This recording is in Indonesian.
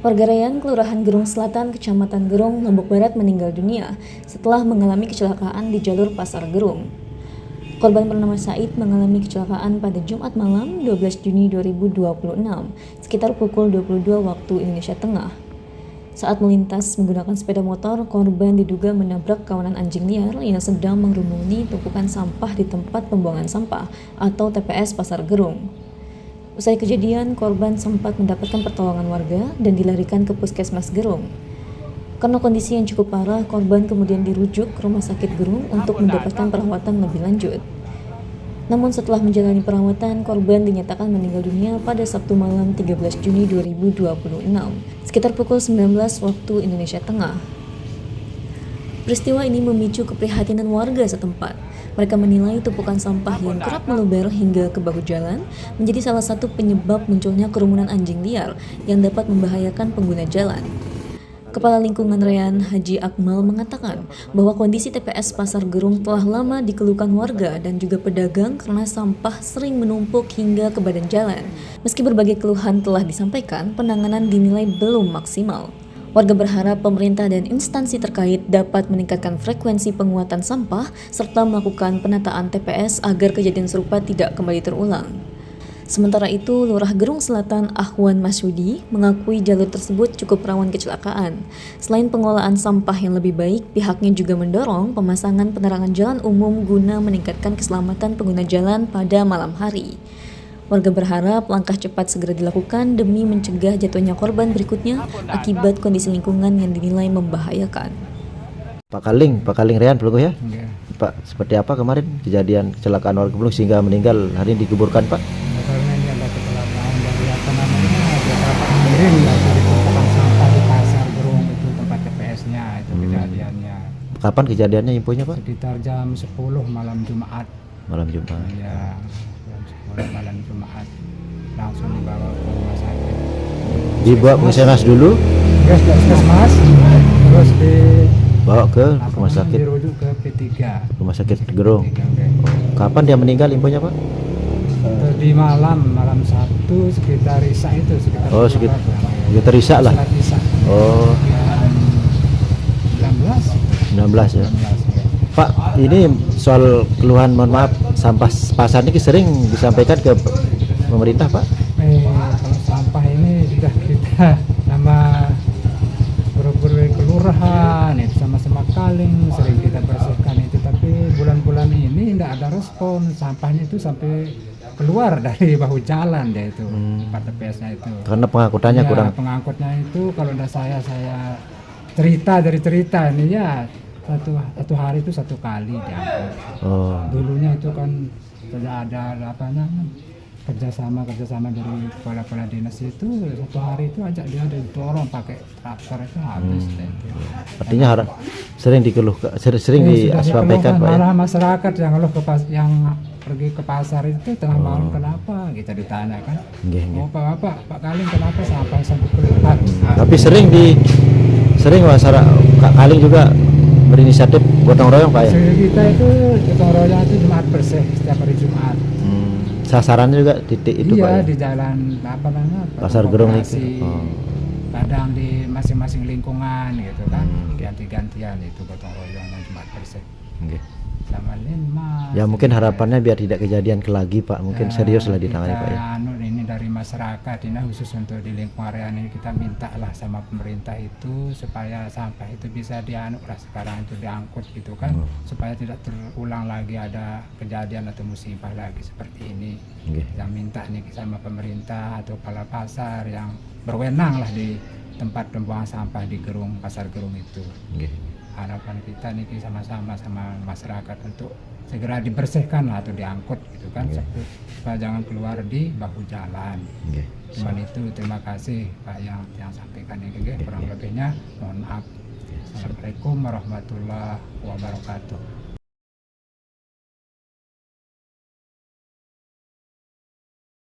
Warga Rayan, Kelurahan Gerung Selatan, Kecamatan Gerung, Lombok Barat meninggal dunia setelah mengalami kecelakaan di jalur Pasar Gerung. Korban bernama Said mengalami kecelakaan pada Jumat malam 12 Juni 2026 sekitar pukul 22 waktu Indonesia Tengah. Saat melintas menggunakan sepeda motor, korban diduga menabrak kawanan anjing liar yang sedang mengerumuni tumpukan sampah di tempat pembuangan sampah atau TPS Pasar Gerung. Usai kejadian, korban sempat mendapatkan pertolongan warga dan dilarikan ke Puskesmas Gerung. Karena kondisi yang cukup parah, korban kemudian dirujuk ke Rumah Sakit Gerung untuk mendapatkan perawatan lebih lanjut. Namun setelah menjalani perawatan, korban dinyatakan meninggal dunia pada Sabtu malam 13 Juni 2026, sekitar pukul 19 waktu Indonesia Tengah. Peristiwa ini memicu keprihatinan warga setempat. Mereka menilai tumpukan sampah yang kerap meluber hingga ke bahu jalan menjadi salah satu penyebab munculnya kerumunan anjing liar yang dapat membahayakan pengguna jalan. Kepala Lingkungan Rayan, Haji Akmal, mengatakan bahwa kondisi TPS Pasar Gerung telah lama dikeluhkan warga dan juga pedagang karena sampah sering menumpuk hingga ke badan jalan. Meski berbagai keluhan telah disampaikan, penanganan dinilai belum maksimal. Warga berharap pemerintah dan instansi terkait dapat meningkatkan frekuensi penguatan sampah serta melakukan penataan TPS agar kejadian serupa tidak kembali terulang. Sementara itu, Lurah Gerung Selatan Ahwan Masyudi mengakui jalur tersebut cukup rawan kecelakaan. Selain pengelolaan sampah yang lebih baik, pihaknya juga mendorong pemasangan penerangan jalan umum guna meningkatkan keselamatan pengguna jalan pada malam hari. Warga berharap langkah cepat segera dilakukan demi mencegah jatuhnya korban berikutnya akibat kondisi lingkungan yang dinilai membahayakan. Pak Kaling Rayan Pelunggu ya? Ya. Pak, seperti apa kemarin kejadian kecelakaan warga Pelunggu sehingga meninggal hari ini dikuburkan Pak? Karena ini ada kecelakaan dari beberapa kemarin dari tumpukan sampah di Pasar Gerung itu tempat TPS-nya itu kejadiannya. Kapan kejadiannya infonya Pak? Sekitar jam 10 malam Jumat. Malam Jumat. Ya. Malam Jumat langsung dibawa ke rumah sakit. Dibawa ke Puskesmas dulu? Yes, Puskesmas. Terus dibawa ke rumah sakit. Dirujuk ke P3. Rumah sakit Gerung. Okay. Kapan dia meninggal infonya Pak? Di malam 1 sekitar Isya itu sekitar. Oh, sekitar Isya lah. Oh. 19 ya. Pak, ini soal keluhan, mohon maaf, sampah pasar ini sering disampaikan ke pemerintah Pak? Kalau sampah ini sudah kita sama berbagai kelurahan itu sama-sama Kaling sering kita bersihkan itu, tapi bulan-bulan ini tidak ada respon, sampahnya itu sampai keluar dari bahu jalan deh itu tempat TPS-nya itu. Karena pengangkutannya ya, kurang. Pengangkutnya itu kalau udah saya cerita ini ya. Satu hari itu 1 kali diangkut. Oh. Dulunya itu kan sudah ada kerjasama dari kepala dinas itu 1 hari itu ajak dia dorong pakai traktor itu habis. Artinya sering disampaikan Pak. Malah masyarakat yang yang pergi ke pasar itu tengah malam kenapa kita ditanya kan. Oh Pak Kaling kenapa sampai keluar. Tapi sering masyarakat Kaling juga berinisiatif gotong royong Pak ya? Kita itu gotong royong itu Jumat bersih setiap hari Jumat. Sasarannya juga titik itu Pak ya? Di jalan Pasar Gerung itu. Kadang di masing-masing lingkungan gitu kan, ganti-gantian itu gotong royong Jumat bersih. Sama Linmas. Ya mungkin harapannya biar tidak kejadian lagi Pak, mungkin serius lah ditangani Pak ya. Ini dari masyarakat ini khusus untuk di lingkungan area ini kita minta lah sama pemerintah itu supaya sampah itu bisa lah sekarang itu diangkut gitu kan, supaya tidak terulang lagi ada kejadian atau musibah lagi seperti ini. Yang minta nih sama pemerintah atau kepala pasar yang berwenang lah di tempat pembuangan sampah di Gerung Pasar Gerung itu. Harapan kita nih sama-sama sama masyarakat untuk segera dibersihkan lah atau diangkut gitu kan, supaya jangan keluar di bahu jalan. Cuman itu, terima kasih Pak yang sampaikan ini, kurang lebihnya mohon maaf. Assalamualaikum warahmatullahi wabarakatuh.